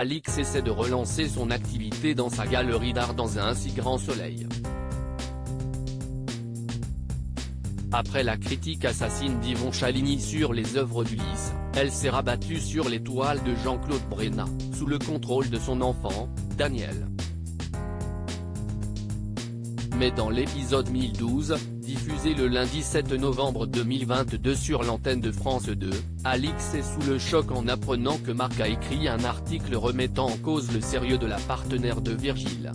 Alix essaie de relancer son activité dans sa galerie d'art dans un si grand soleil. Après la critique assassine d'Yvon Chaligny sur les œuvres d'Ulysse, elle s'est rabattue sur les toiles de Jean-Claude Brenna, sous le contrôle de son enfant, Daniel. Mais dans l'épisode 1012, diffusé le lundi 7 novembre 2022 sur l'antenne de France 2, Alix est sous le choc en apprenant que Marc a écrit un article remettant en cause le sérieux de la partenaire de Virgile.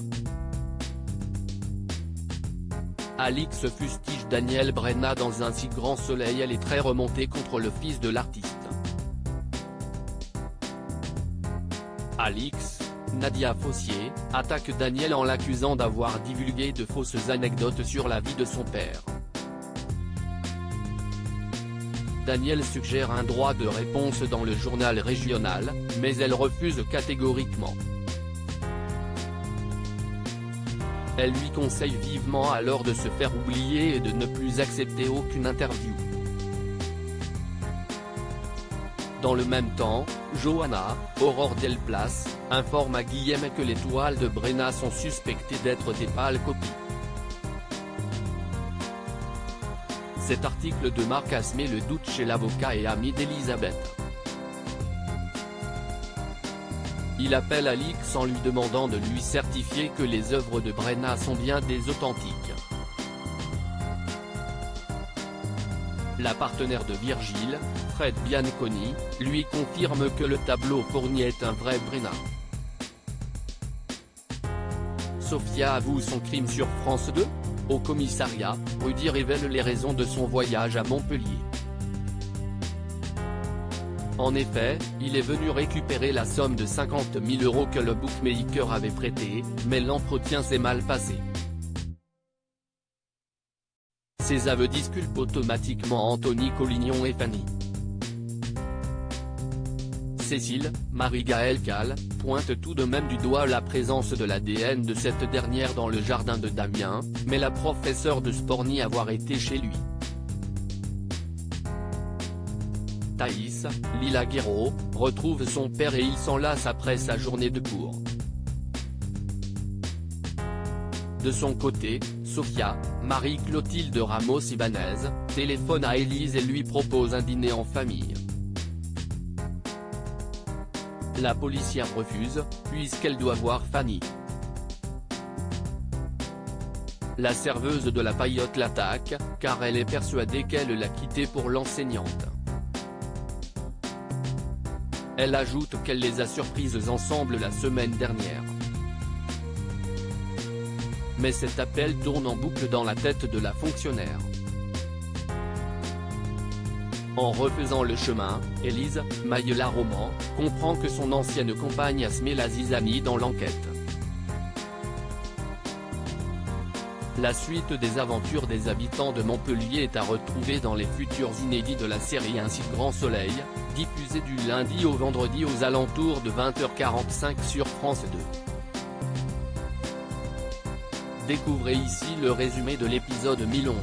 Alix fustige Daniel Brenna dans un si grand soleil. Elle est très remontée contre le fils de l'artiste. Alix, Nadia Fossier, attaque Daniel en l'accusant d'avoir divulgué de fausses anecdotes sur la vie de son père. Daniel suggère un droit de réponse dans le journal régional, mais elle refuse catégoriquement. Elle lui conseille vivement alors de se faire oublier et de ne plus accepter aucune interview. Dans le même temps, Johanna, Aurore Delplace, informe à Guillaume que les toiles de Brenna sont suspectées d'être des pâles copies. Cet article de Marc a semé le doute chez l'avocat et ami d'Elisabeth. Il appelle Alix en lui demandant de lui certifier que les œuvres de Brenna sont bien des authentiques. La partenaire de Virgile, Fred Bianconi, lui confirme que le tableau fourni est un vrai Brenna. Sophia avoue son crime sur France 2. Au commissariat, Rudy révèle les raisons de son voyage à Montpellier. En effet, il est venu récupérer la somme de 50 000 € que le bookmaker avait prêtée, mais l'entretien s'est mal passé. Ces aveux disculpent automatiquement Anthony Collignon et Fanny. Cécile, Marie-Gaëlle Calle, pointe tout de même du doigt la présence de l'ADN de cette dernière dans le jardin de Damien, mais la professeure de sport nie avoir été chez lui. Thaïs, Lila Guéraud, retrouve son père et il s'enlace après sa journée de cours. De son côté, Sophia, Marie-Clotilde Ramos-Ibanez, téléphone à Élise et lui propose un dîner en famille. La policière refuse, puisqu'elle doit voir Fanny. La serveuse de la Paillote l'attaque, car elle est persuadée qu'elle l'a quitté pour l'enseignante. Elle ajoute qu'elle les a surprises ensemble la semaine dernière. Mais cet appel tourne en boucle dans la tête de la fonctionnaire. En refaisant le chemin, Élise, Maïla-Roman, comprend que son ancienne compagne a semé la zizanie dans l'enquête. La suite des aventures des habitants de Montpellier est à retrouver dans les futurs inédits de la série Un si grand soleil, diffusée du lundi au vendredi aux alentours de 20h45 sur France 2. Découvrez ici le résumé de l'épisode 1011.